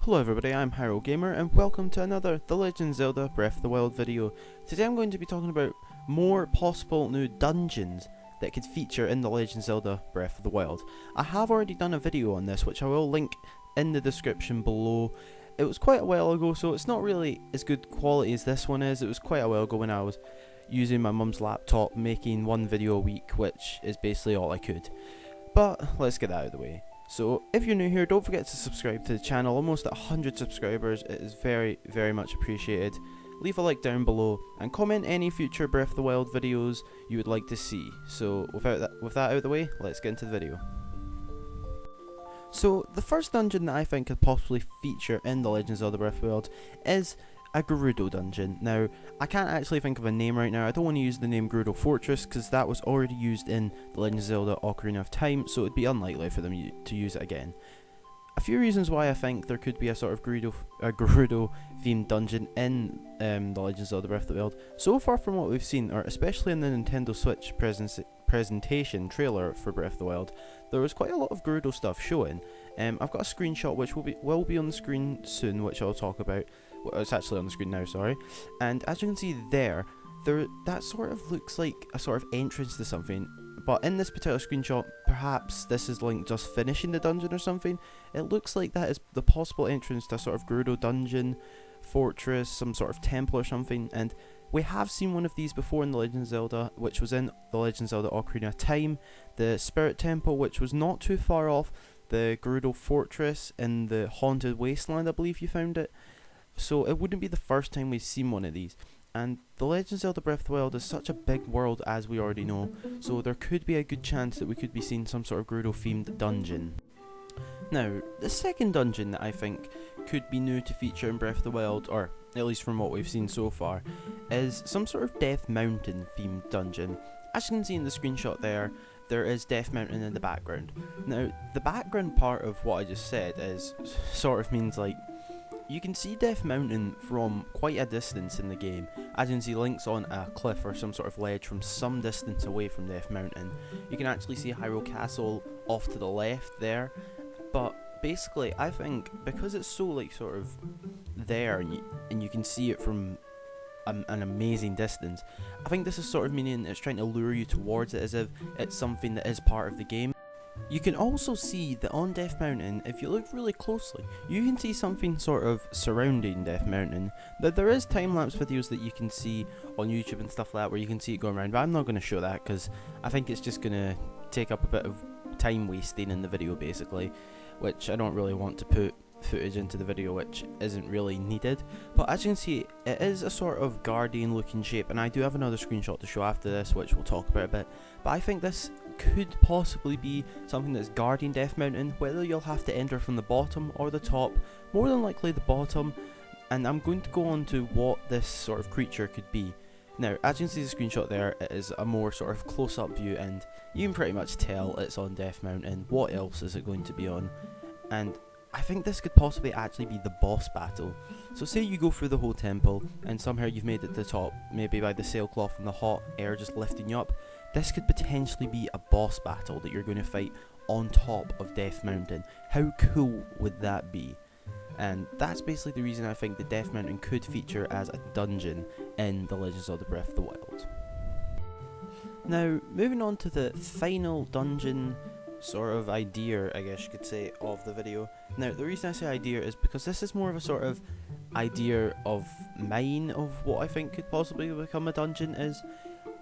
Hello everybody, I'm Hyrule Gamer and welcome to another The Legend of Zelda Breath of the Wild video. Today I'm going to be talking about more possible new dungeons that could feature in The Legend of Zelda Breath of the Wild. I have already done a video on this which I will link in the description below. It was quite a while ago, so it's not really as good quality as this one is. It was quite a while ago when I was using my mum's laptop making one video a week, which is basically all I could. But let's get that out of the way. So if you're new here, don't forget to subscribe to the channel. Almost at 100 subscribers, it is very much appreciated. Leave a like down below and comment any future Breath of the Wild videos you would like to see. So with that out of the way, let's get into the video. So the first dungeon that I think could possibly feature in The Legend of Zelda Breath of the Wild is a Gerudo Dungeon. Now, I can't actually think of a name right now. I don't want to use the name Gerudo Fortress because that was already used in The Legend of Zelda Ocarina of Time, so it'd be unlikely for them to use it again. A few reasons why I think there could be a sort of Gerudo themed dungeon in The Legend of Zelda Breath of the Wild. So far from what we've seen, or especially in the Nintendo Switch presentation trailer for Breath of the Wild, there was quite a lot of Gerudo stuff showing. I've got a screenshot which will be on the screen soon, which I'll talk about. Well, it's actually on the screen now, sorry. And as you can see there, that sort of looks like a sort of entrance to something. But in this particular screenshot, perhaps this is Link just finishing the dungeon or something. It looks like that is the possible entrance to a sort of Gerudo dungeon, fortress, some sort of temple or something. And we have seen one of these before in The Legend of Zelda, which was in The Legend of Zelda Ocarina of Time. The Spirit Temple, which was not too far off the Gerudo Fortress in the Haunted Wasteland, I believe you found it. So it wouldn't be the first time we've seen one of these. And The Legend of Zelda Breath of the Wild is such a big world, as we already know, so there could be a good chance that we could be seeing some sort of Gerudo themed dungeon. Now, the second dungeon that I think could be new to feature in Breath of the Wild, or at least from what we've seen so far, is some sort of Death Mountain themed dungeon. As you can see in the screenshot there is Death Mountain in the background. Now, the background part of what I just said sort of means like, you can see Death Mountain from quite a distance in the game. As you can see, Link's on a cliff or some sort of ledge from some distance away from Death Mountain. You can actually see Hyrule Castle off to the left there. But basically, I think because it's so like sort of there and you can see it from an amazing distance, I think this is sort of meaning it's trying to lure you towards it as if it's something that is part of the game. You can also see that on Death Mountain, if you look really closely, you can see something sort of surrounding Death Mountain. There is time-lapse videos that you can see on YouTube and stuff like that where you can see it going around, but I'm not going to show that because I think it's just going to take up a bit of time wasting in the video basically, which I don't really want to put footage into the video which isn't really needed. But as you can see, it is a sort of guardian looking shape, and I do have another screenshot to show after this which we'll talk about a bit, but I think this could possibly be something that's guarding Death Mountain. Whether you'll have to enter from the bottom or the top, more than likely the bottom, and I'm going to go on to what this sort of creature could be. Now, as you can see the screenshot there, it is a more sort of close-up view, and you can pretty much tell it's on Death Mountain. What else is it going to be on? And I think this could possibly actually be the boss battle. So say you go through the whole temple and somehow you've made it to the top, maybe by the sailcloth and the hot air just lifting you up. This could potentially be a boss battle that you're going to fight on top of Death Mountain. How cool would that be? And that's basically the reason I think that Death Mountain could feature as a dungeon in The Legend of Zelda Breath of the Wild. Now, moving on to the final dungeon sort of idea, I guess you could say, of the video. Now, the reason I say idea is because this is more of a sort of idea of mine of what I think could possibly become a dungeon is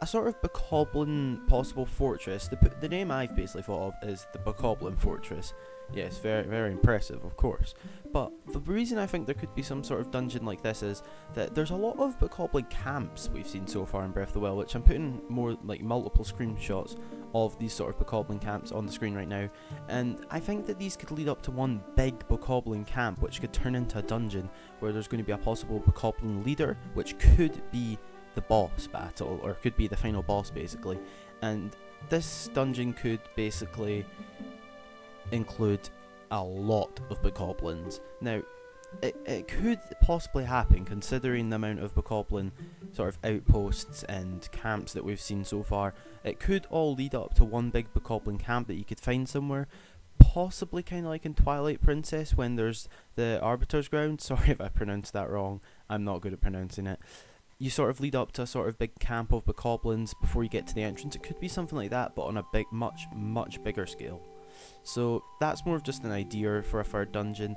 a sort of Bokoblin possible fortress. The name I've basically thought of is the Bokoblin Fortress. Yes, very impressive, of course. But the reason I think there could be some sort of dungeon like this is that there's a lot of Bokoblin camps we've seen so far in Breath of the Wild, which I'm putting more like multiple screenshots of these sort of Bokoblin camps on the screen right now. And I think that these could lead up to one big Bokoblin camp, which could turn into a dungeon where there's going to be a possible Bokoblin leader, which could be the boss battle, or could be the final boss basically. And this dungeon could basically include a lot of Bokoblins. Now, it could possibly happen considering the amount of Bokoblin sort of outposts and camps that we've seen so far. It could all lead up to one big Bokoblin camp that you could find somewhere. possibly kind of like in Twilight Princess when there's the Arbiter's Ground. Sorry if I pronounced that wrong, I'm not good at pronouncing it. You sort of lead up to a sort of big camp of bokoblins before you get to the entrance. It could be something like that, but on a big, much bigger scale. So that's more of just an idea for a third dungeon.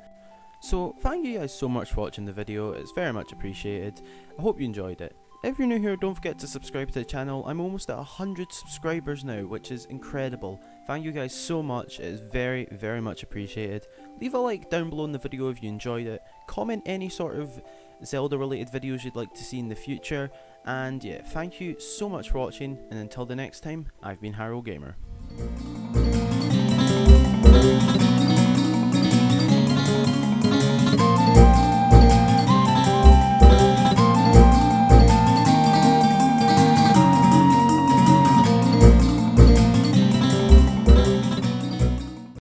So thank you guys so much for watching the video, it's very much appreciated. I hope you enjoyed it. If you're new here, don't forget to subscribe to the channel. I'm almost at 100 subscribers now, which is incredible. Thank you guys so much, it is very much appreciated. Leave a like down below in the video if you enjoyed it. Comment any sort of Zelda related videos you'd like to see in the future. And yeah, thank you so much for watching, and until the next time, I've been Hyrule Gamer.